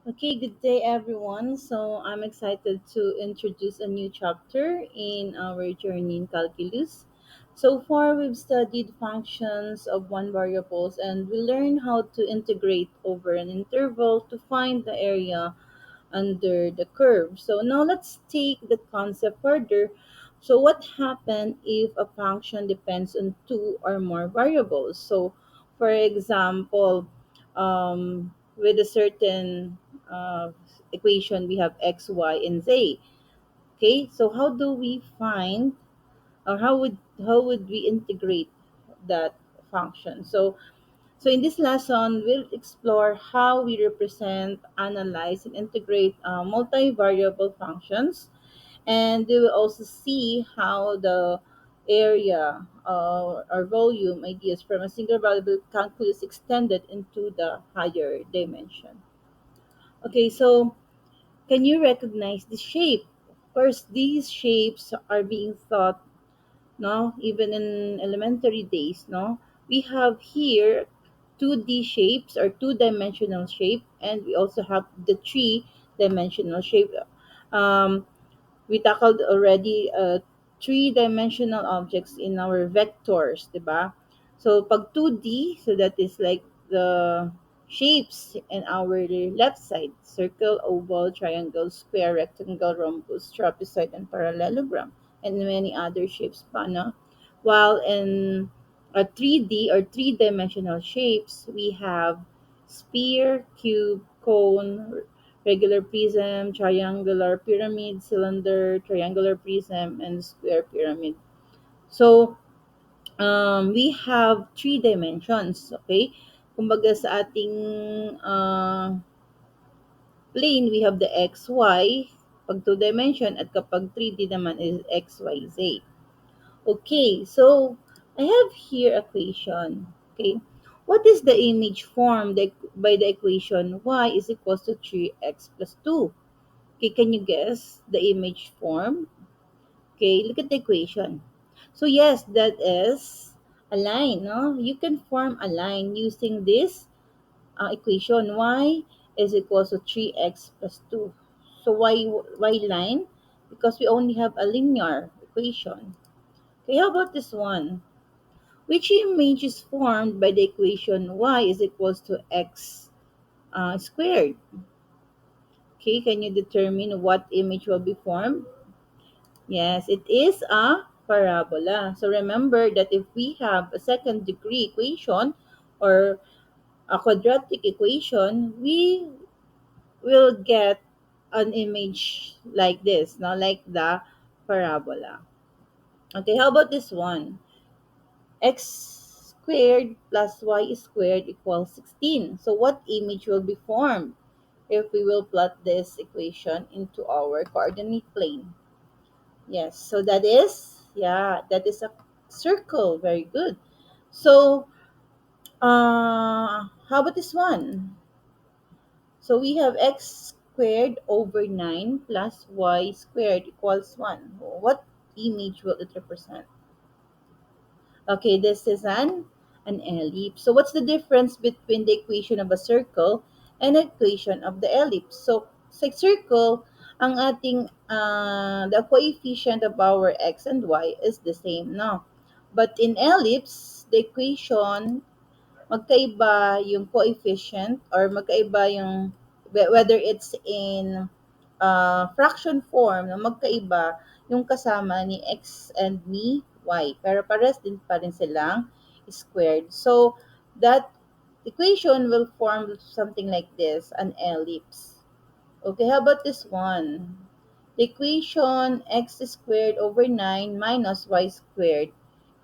Okay, good day everyone. So I'm excited to introduce a new chapter in our journey in calculus. So far, we've studied functions of one variables and we learned how to integrate over an interval to find the area under the curve. So now let's take the concept further. So what happens if a function depends on two or more variables? So for example, with a certain equation, we have x, y, and z. Okay, so how do we find or how would we integrate that function? So in this lesson, we'll explore how we represent, analyze, and integrate multivariable functions. And we will also see how the area or volume ideas from a single variable calculus extended into the higher dimension. Okay, so can you recognize the shape? Of course, these shapes are being thought, no, even in elementary days, no. We have here 2D shapes or two-dimensional shape, and we also have the three-dimensional shape. Um, we tackled already three-dimensional objects in our vectors, diba? So pag 2D, so that is like the shapes in our left side: circle, oval, triangle, square, rectangle, rhombus, trapezoid, and parallelogram, and many other shapes pa, no? While in a 3D or three-dimensional shapes, we have sphere, cube, cone, regular prism, triangular pyramid, cylinder, triangular prism, and square pyramid. So, we have three dimensions, okay? Kumbaga sa ating plane, we have the x, y, pag two dimension, at kapag 3D naman is x, y, z. Okay, so I have here equation. Okay, what is the image formed by the equation y is equals to 3x plus 2? Okay, can you guess the image form? Okay, look at the equation. So yes, that is a line. No, you can form a line using this equation. Y is equals to 3x plus 2. So why line? Because we only have a linear equation. Okay, how about this one? Which image is formed by the equation y is equals to x squared? Okay, can you determine what image will be formed? Yes, it is a parabola. So remember that if we have a second degree equation or a quadratic equation, we will get an image like this, now like the parabola. Okay, how about this one? X squared plus y squared equals 16. So what image will be formed if we will plot this equation into our coordinate plane? Yes, so that is, yeah, that is a circle. Very good. So, how about this one? So we have x squared over 9 plus y squared equals 1. What image will it represent? Okay, this is an ellipse. So what's the difference between the equation of a circle and the equation of the ellipse? So sa circle, ang ating the coefficient of our x and y is the same, no? But in ellipse, the equation magkaiba yung coefficient or magkaiba yung whether it's in fraction form na magkaiba yung kasama ni x and ni y. Pero pares din pa rin silang squared. So, that equation will form something like this, an ellipse. Okay, how about this one? The equation x squared over 9 minus y squared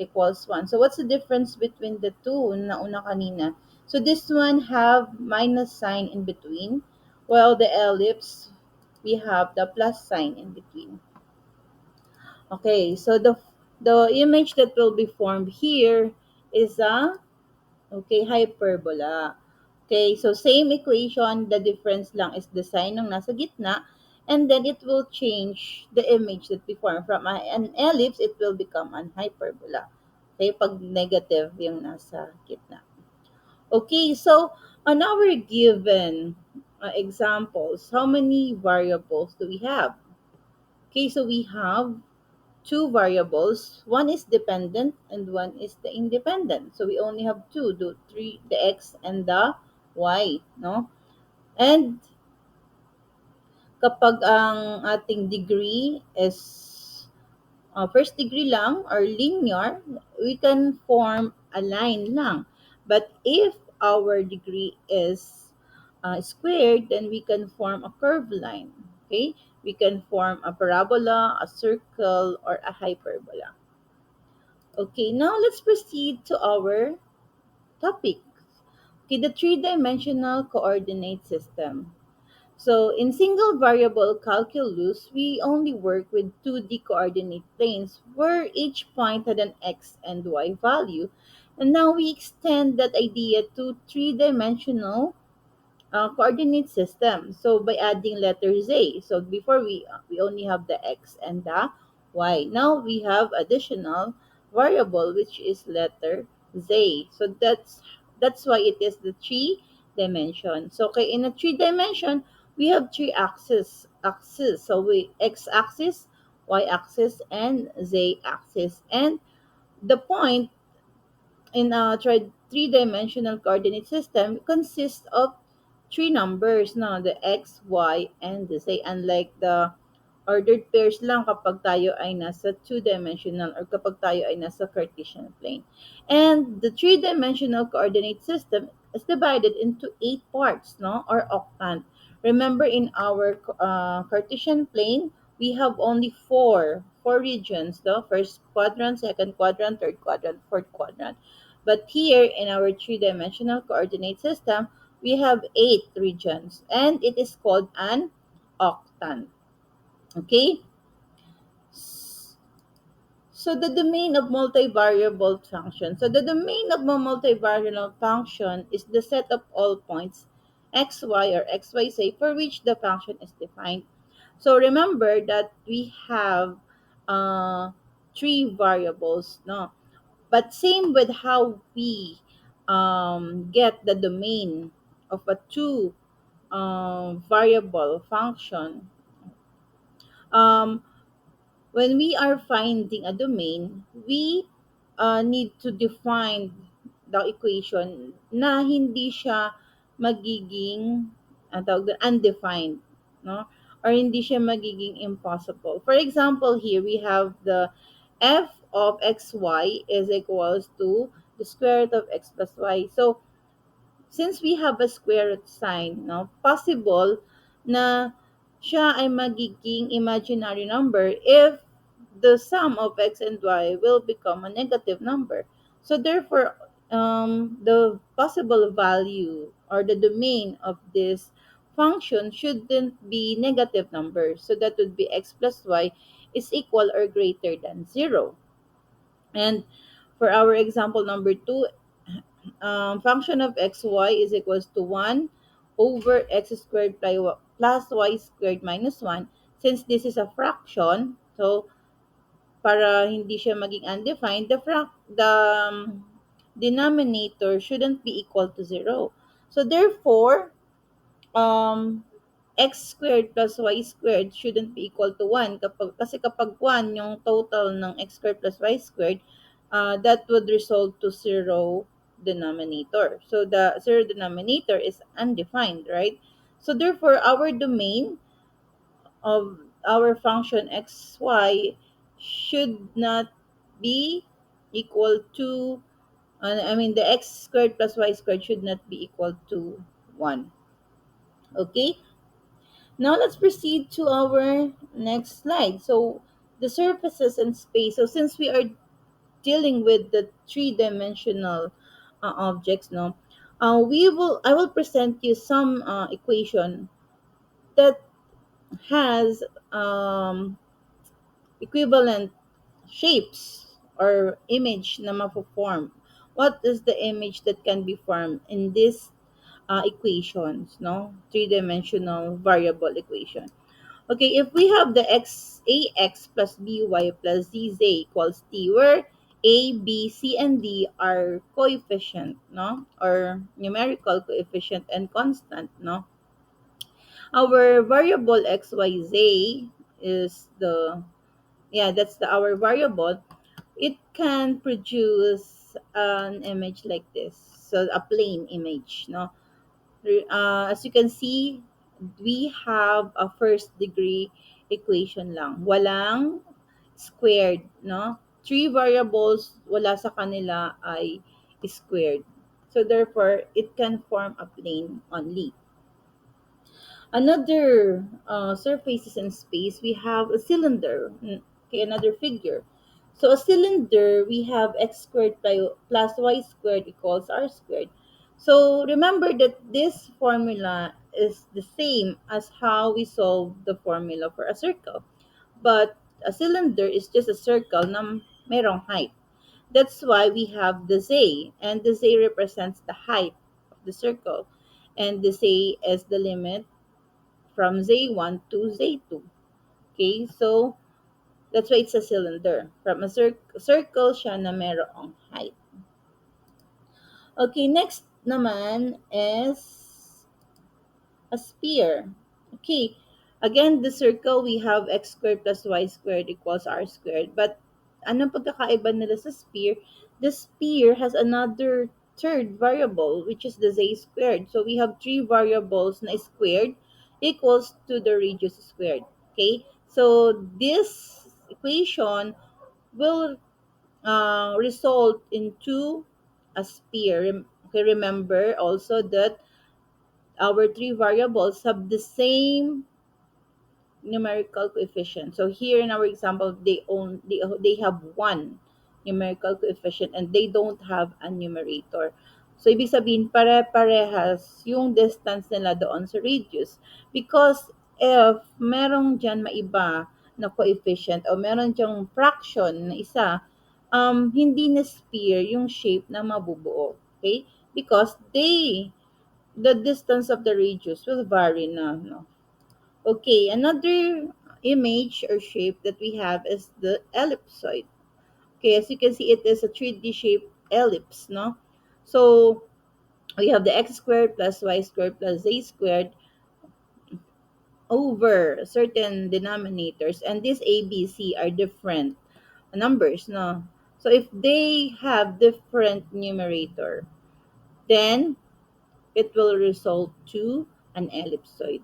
equals 1. So, what's the difference between the two na una kanina? So, this one have minus sign in between, while the ellipse, we have the plus sign in between. Okay, so the image that will be formed here is a hyperbola. Okay, so same equation, the difference lang is the sign ng nasa gitna, and then it will change the image that we form from an ellipse, it will become an hyperbola. Okay, pag negative yung nasa gitna. Okay, so on our given, examples. How many variables do we have? Okay, so we have two variables. One is dependent and one is the independent. So we only have two, the x and the y, no? And kapag ang ating degree is first degree lang or linear, we can form a line lang. But if our degree is squared, then we can form a curved line. Okay? We can form a parabola, a circle, or a hyperbola. Okay, now let's proceed to our topic. Okay, the three-dimensional coordinate system. So in single variable calculus, we only work with 2D coordinate planes where each point had an x and y value. And now we extend that idea to three-dimensional coordinate system. So by adding letter z. So before we only have the x and the y. Now we have additional variable which is letter z. So that's why it is the three dimension. So okay, in a three dimension we have three axes. So we x axis, y axis, and z axis. And the point in a three-dimensional coordinate system consists of three numbers, no? The x, y, and the z. Unlike the ordered pairs lang kapag tayo ay nasa two-dimensional or kapag tayo ay nasa Cartesian plane. And the three-dimensional coordinate system is divided into 8 parts, no? Or octant. Remember, in our Cartesian plane, we have only four regions, no? First quadrant, second quadrant, third quadrant, fourth quadrant. But here in our three-dimensional coordinate system, we have 8 regions, and it is called an octant. Okay? So the domain of multivariable function. So the domain of a multivariable function is the set of all points x, y, or x, y, say, for which the function is defined. So remember that we have uh, three variables, no? But same with how we get the domain of a two variable function. Um, when we are finding a domain, we need to define the equation na hindi siya magiging tawag doon, undefined, no? Or hindi siya magiging impossible. For example, here we have the f of xy is equals to the square root of x plus y. So since we have a square root sign, no, possible na siya ay magiging imaginary number if the sum of x and y will become a negative number. So therefore, the possible value or the domain of this function shouldn't be negative numbers. So that would be x plus y is equal or greater than 0. And for our example number 2, function of xy is equals to 1 over x squared plus y squared minus 1. Since this is a fraction, so para hindi siya maging undefined, the denominator shouldn't be equal to 0. So therefore, um, x squared plus y squared shouldn't be equal to 1 kasi kapag 1 yung total ng x squared plus y squared, that would result to zero denominator. So the zero denominator is undefined, right? So therefore, our domain of our function xy should not be equal to, I mean, the x squared plus y squared should not be equal to 1. Okay? Now let's proceed to our next slide. So the surfaces and space. So since we are dealing with the three-dimensional objects, no, I will present you some equation that has equivalent shapes or image na mapo-form. What is the image that can be formed in these equations, no? Three-dimensional variable equation. Okay, if we have the ax plus by plus zz equals t, where a, b, c, and d are coefficient, no? Or numerical coefficient and constant, no? Our variable xyz is our variable. It can produce an image like this. So a plain image, no? As you can see, we have a first degree equation lang. Walang squared, no? Three variables, wala sa kanila ay squared. So therefore, it can form a plane only. Another surfaces in space, we have a cylinder. Okay, another figure. So a cylinder, we have x squared plus y squared equals r squared. So remember that this formula is the same as how we solve the formula for a circle. But a cylinder is just a circle na merong height. That's why we have the z, and the z represents the height of the circle. And the z is the limit from Z1 to Z2. Okay, so that's why it's a cylinder. From a circle siya na merong height. Okay, next naman is a sphere. Okay, again, the circle, we have x squared plus y squared equals r squared. But anong pagkakaiba nila sa sphere? The sphere has another third variable, which is the z squared. So we have three variables na squared equals to the radius squared. Okay, so this equation will result into a sphere. Okay, remember also that our three variables have the same numerical coefficient. So here in our example, they have one numerical coefficient and they don't have a numerator. So ibig sabihin pare-parehas yung distance nila doon sa radius. Because if merong diyan maiba na coefficient o meron diyang fraction na isa, hindi na sphere yung shape na mabubuo. Okay? Because the distance of the radius will vary na, no? Okay, another image or shape that we have is the ellipsoid. Okay, as you can see, it is a 3D shaped ellipse, no? So we have the x squared plus y squared plus z squared over certain denominators, and these a, b, c are different numbers, no? So if they have different numerator, then it will result to an ellipsoid.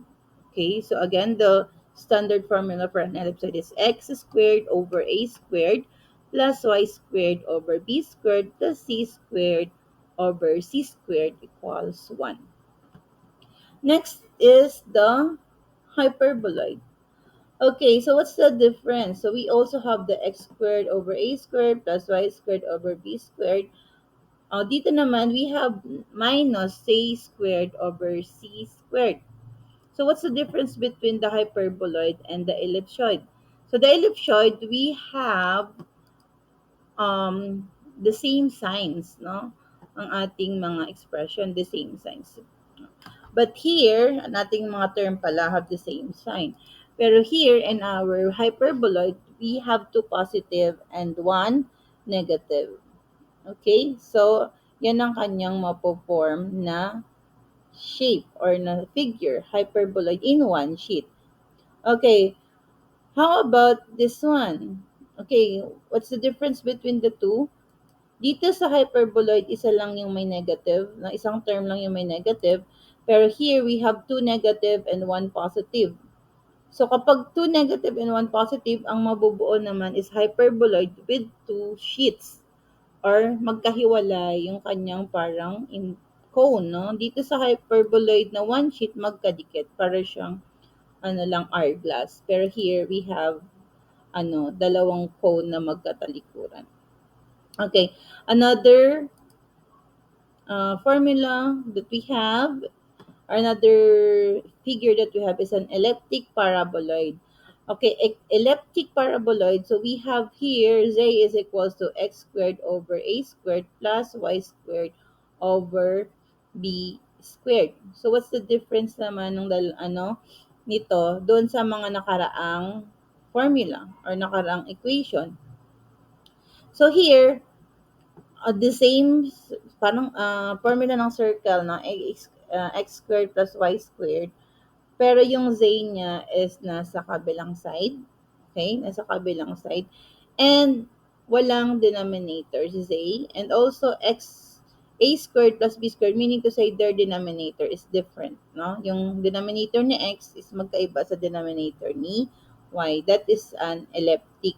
Okay, so again, the standard formula for an ellipsoid is x squared over a squared plus y squared over b squared plus c squared over c squared equals 1. Next is the hyperboloid. Okay, so what's the difference? So we also have the x squared over a squared plus y squared over b squared. Dito naman, we have minus c squared over c squared. So what's the difference between the hyperboloid and the ellipsoid? So the ellipsoid, we have the same signs, no? Ang ating mga expression, the same signs. But here, ang ating mga term pala have the same sign. Pero here in our hyperboloid, we have two positive and one negative. Okay? So, yan ang kanyang mapoform na shape or na figure, hyperboloid in one sheet. Okay, how about this one? Okay, what's the difference between the two? Dito sa hyperboloid, isa lang yung may negative, na isang term lang yung may negative. Pero here, we have two negative and one positive. So kapag two negative and one positive, ang mabubuo naman is hyperboloid with two sheets or magkahiwalay yung kanyang parang cone, no? Dito sa hyperboloid na one sheet, magkadikit. Para siyang lang hourglass. Pero here we have dalawang cone na magkatalikuran. Okay, another formula that we have, or another figure that we have is an elliptic paraboloid. Okay, elliptic paraboloid. So we have here z is equals to x squared over a squared plus y squared over b squared. So what's the difference naman ng nito doon sa mga nakaraang formula or nakaraang equation? So here, the same parang formula ng circle na x squared plus y squared. pero yung z niya is nasa kabilang side. Okay? Nasa kabilang side. And walang denominator si z. And also a squared plus b squared, meaning to say their denominator is different. No? Yung denominator ni x is magkaiba sa denominator ni y. That is an elliptic.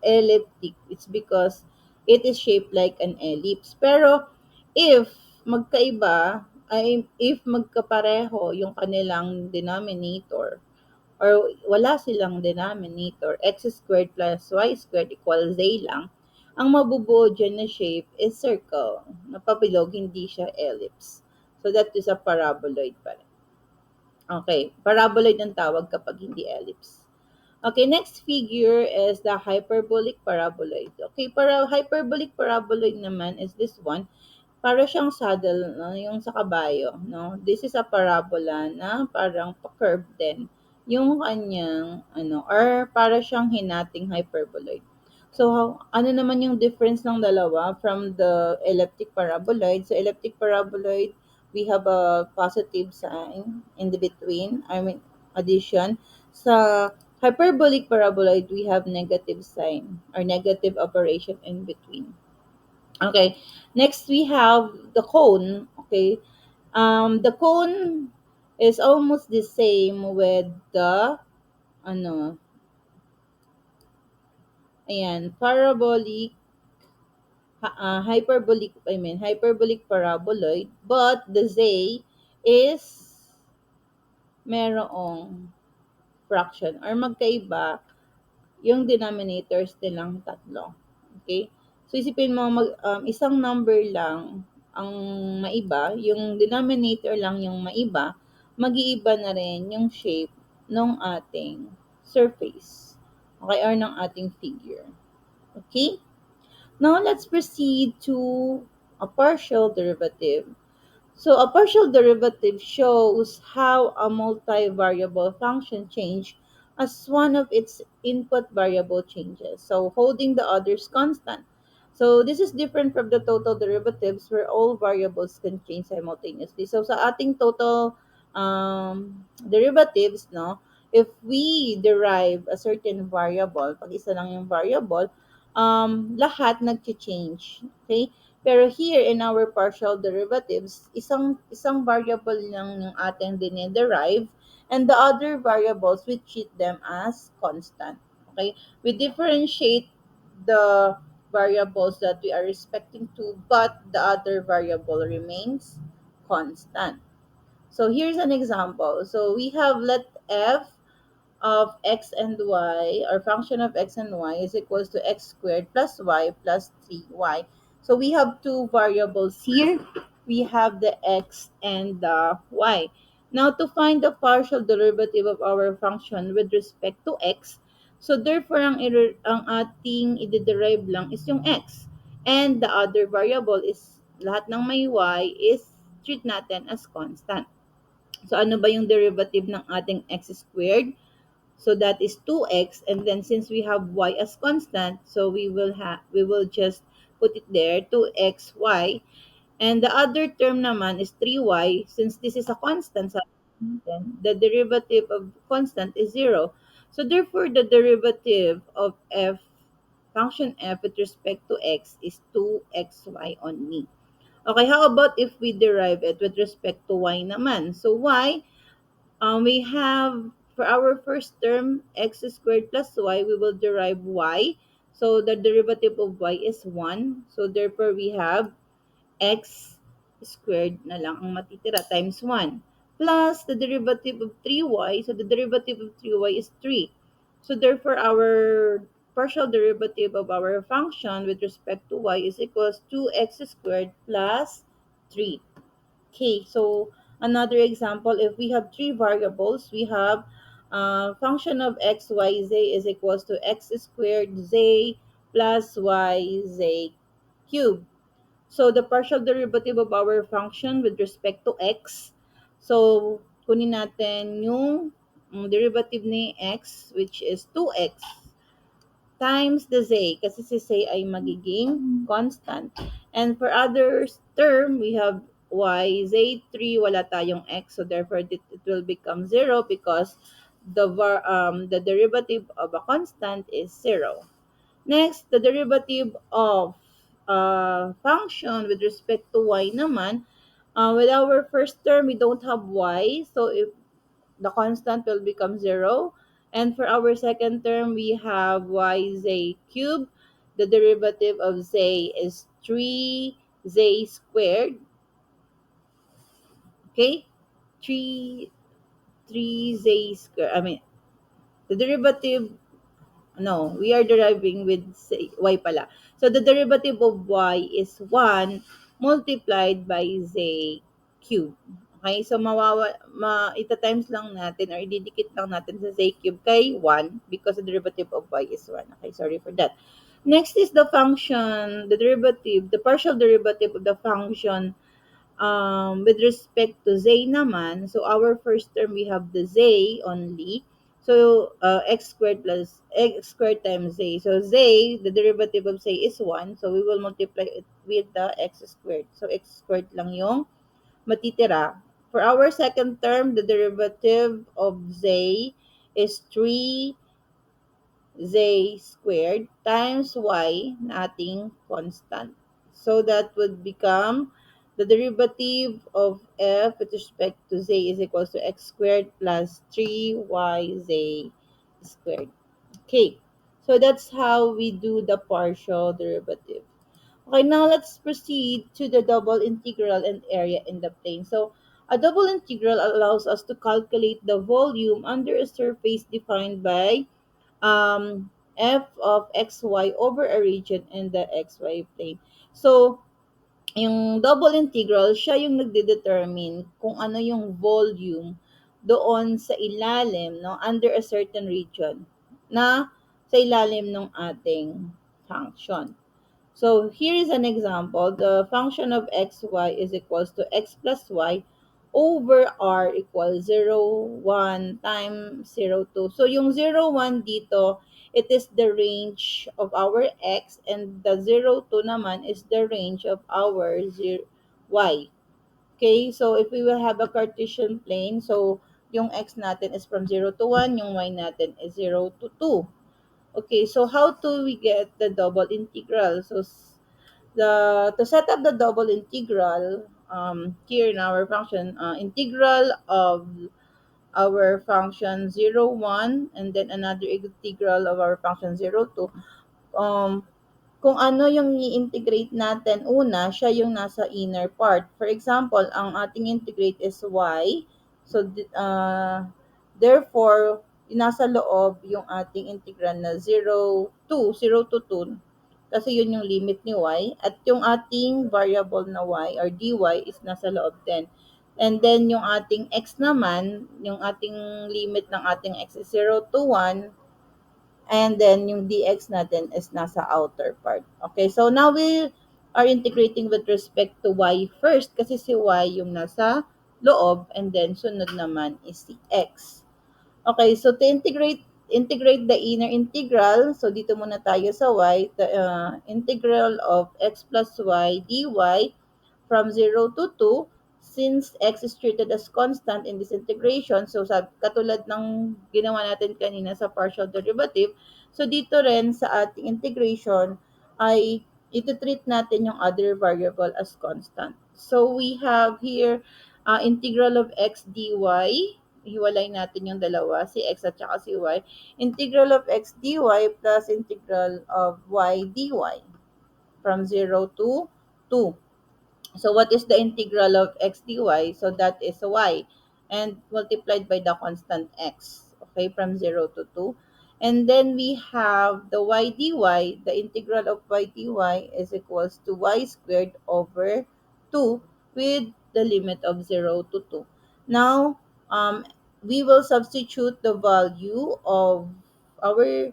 Elliptic. It's because it is shaped like an ellipse. Pero if magkaiba, ay if magkapareho yung kanilang denominator or wala silang denominator, x squared plus y squared equals z lang, ang mabubuo dyan na shape is circle. Napabilog, hindi siya ellipse. So that is a paraboloid pa rin. Okay, paraboloid ang tawag kapag hindi ellipse. Okay, next figure is the hyperbolic paraboloid. Okay, para hyperbolic paraboloid naman is this one. Para siyang saddle, no, yung sa kabayo, no? This is a parabola na parang pa-curve din yung kanyang ano, or para siyang hinating hyperboloid. So, ano naman yung difference ng dalawa from the elliptic paraboloid? So, elliptic paraboloid, we have a positive sign in the between, I mean, addition. Sa hyperbolic paraboloid, we have negative sign or negative operation in between. Okay. Next, we have the cone. Okay. The cone is almost the same with the ano, ayan, parabolic, hyperbolic, hyperbolic paraboloid, but the z is merong fraction or magkaiba yung denominators nilang tatlo. Okay? So, isipin mo, isang number lang ang maiba, yung denominator lang yung maiba, mag-iiba na rin yung shape ng ating surface. Okay? Or ng ating figure. Okay? Now, let's proceed to a partial derivative. So a partial derivative shows how a multivariable function change as one of its input variable changes. So holding the others constant. So this is different from the total derivatives where all variables can change simultaneously. So sa ating total derivatives, no, if we derive a certain variable, pag isa lang yung variable, lahat nag-change. Okay? Pero here in our partial derivatives, isang variable lang yung ating dinederive and the other variables we treat them as constant. Okay? We differentiate the variables that we are respecting to, but the other variable remains constant. So here's an example. So we have let f of x and y, or function of x and y, is equals to x squared plus y plus 3y. So we have two variables here. We have the x and the y. Now to find the partial derivative of our function with respect to x, so therefore ang ating i-derive lang is yung x. And the other variable is lahat ng may y is treat natin as constant. So ano ba yung derivative ng ating x squared? So that is 2x, and then since we have y as constant, so we will just put it there, 2xy. And the other term naman is 3y. Since this is a constant, then the derivative of constant is 0. So therefore, the derivative of function f with respect to x is 2xy only. Okay, how about if we derive it with respect to y naman? So y, we have, for our first term, x squared plus y, we will derive y. So the derivative of y is 1. So therefore, we have x squared na lang ang matitira times 1. Plus the derivative of 3y. So the derivative of 3y is 3. So therefore, our partial derivative of our function with respect to y is equals to x squared plus 3. Okay, so another example, if we have three variables, we have function of x, y, z is equals to x squared z plus y z cubed. So the partial derivative of our function with respect to x, so kunin natin yung derivative ni x, which is 2x times the z, kasi si z ay magiging constant. And for other term, we have y, z3, wala tayong x, so therefore it will become 0 because the derivative of a constant is 0. Next, the derivative of function with respect to y naman, with our first term, we don't have y, so if the constant will become 0. And for our second term, we have yz cubed. The derivative of z is 3z squared. Okay? 3, 3z squared. I mean, the derivative, no, we are deriving with say, y pala. So the derivative of y is 1 multiplied by z cube. Okay, so ita-times lang natin or ididikit lang natin sa z cube kay 1 because the derivative of y is 1. Okay, sorry for that. Next is the function, the derivative, the partial derivative of the function with respect to z naman, so our first term we have the z only. So x squared plus x squared times z. So z, the derivative of z is 1. So we will multiply it with the x squared. So x squared lang yung matitira. For our second term, the derivative of z is 3 z squared times y na ating constant. So that would become the derivative of f with respect to z is equals to x squared plus 3yz squared. Okay, so that's how we do the partial derivative. Okay, now let's proceed to the double integral and area in the plane. So a double integral allows us to calculate the volume under a surface defined by f of xy over a region in the xy plane. So, yung double integral, siya yung nagde-determine kung ano yung volume doon sa ilalim, no, under a certain region na sa ilalim ng ating function. So here is an example. The function of xy is equals to x plus y over r equals 0, 1 times 0, 2. So yung 0, 1 dito, it is the range of our x, and the 0, 2 naman is the range of our y. Okay, so if we will have a Cartesian plane, so yung x natin is from 0 to 1, yung y natin is 0 to 2. Okay, so how do we get the double integral? So to set up the double integral, here in our function, integral of our function 0, 1, and then another integral of our function 0, 2. um, kung ano yung i-integrate natin una, siya yung nasa inner part. For example, ang ating integrate is y. So, therefore, yung nasa loob yung ating integral na 0 to 2. Kasi yun yung limit ni y. At yung ating variable na y or dy is nasa loob din. And then, yung ating x naman, yung ating limit ng ating x is 0 to 1. And then, yung dx natin is nasa outer part. Okay, so now we are integrating with respect to y first kasi si y yung nasa loob, and then sunod naman is si x. Okay, so to integrate the inner integral, so dito muna tayo sa y, the integral of x plus y dy from 0 to 2, since x is treated as constant in this integration, so katulad ng ginawa natin kanina sa partial derivative, so dito rin sa ating integration ay iti-treat natin yung other variable as constant. So we have here integral of x dy, hiwalay natin yung dalawa, si x at saka si y. Integral of x dy plus integral of y dy from 0 to 2. So what is the integral of x dy? So that is y, and multiplied by the constant x, okay, from 0 to 2. And then we have the y dy, the integral of y dy is equals to y squared over 2 with the limit of 0 to 2. Now, we will substitute the value of our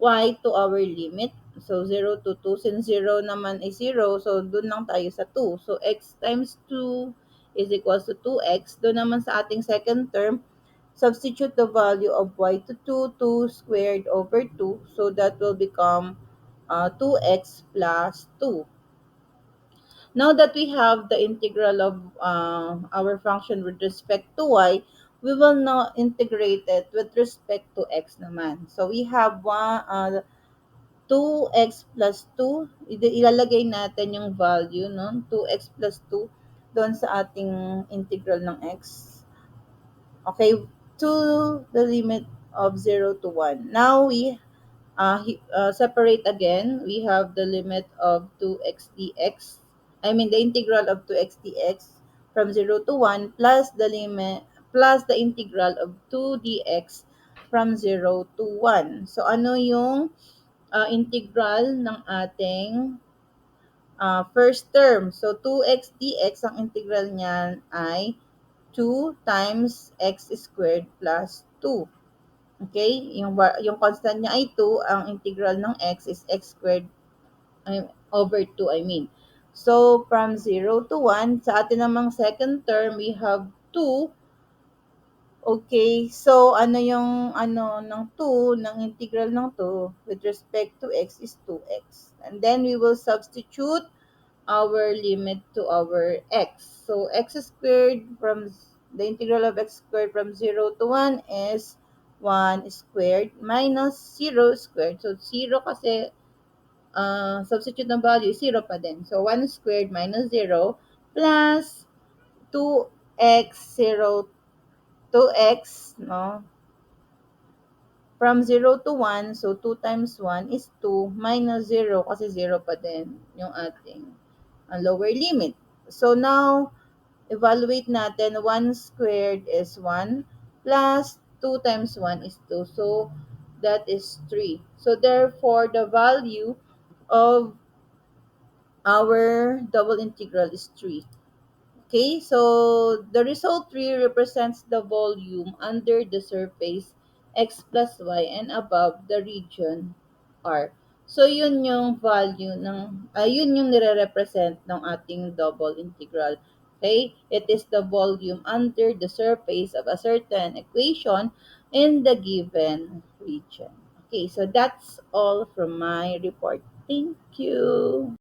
y to our limit. So 0 to 2, since 0 naman is 0, so dun lang tayo sa 2. So x times 2 is equals to 2x. Doon naman sa ating second term, substitute the value of y to 2, 2 squared over 2. So that will become 2x plus 2. Now that we have the integral of our function with respect to y, we will now integrate it with respect to x naman. So we have 2x plus 2, ilalagay natin yung value, no? 2x plus 2 doon sa ating integral ng x. Okay, to the limit of 0 to 1. Now we separate again. We have the limit of 2x dx. I mean the integral of 2x dx from 0 to 1 plus the limit plus the integral of 2 dx from 0 to 1. So ano yung integral ng ating first term? So 2x dx, ang integral niyan ay 2 times x squared plus 2. Okay? Yung constant niya ay 2, ang integral ng x is x squared over 2, I mean. So, from 0 to 1, sa atin namang second term, we have 2. Okay, so ano yung ng 2, ng integral ng 2 with respect to x is 2x. And then we will substitute our limit to our x. So x squared from the integral of x squared from 0 to 1 is 1 squared minus 0 squared. So 0 kasi substitute ng value, 0 pa din. So 1 squared minus 0 plus 2x 0 2x, no? From 0 to 1, so 2 times 1 is 2 minus 0 kasi 0 pa din yung ating lower limit. So now, evaluate natin, 1 squared is 1 plus 2 times 1 is 2. So that is 3. So therefore, the value of our double integral is 3. Okay, so the result 3 represents the volume under the surface x plus y and above the region r. So yun yung value ng, yun yung nire-represent ng ating double integral. Okay, it is the volume under the surface of a certain equation in the given region. Okay, so that's all from my report. Thank you.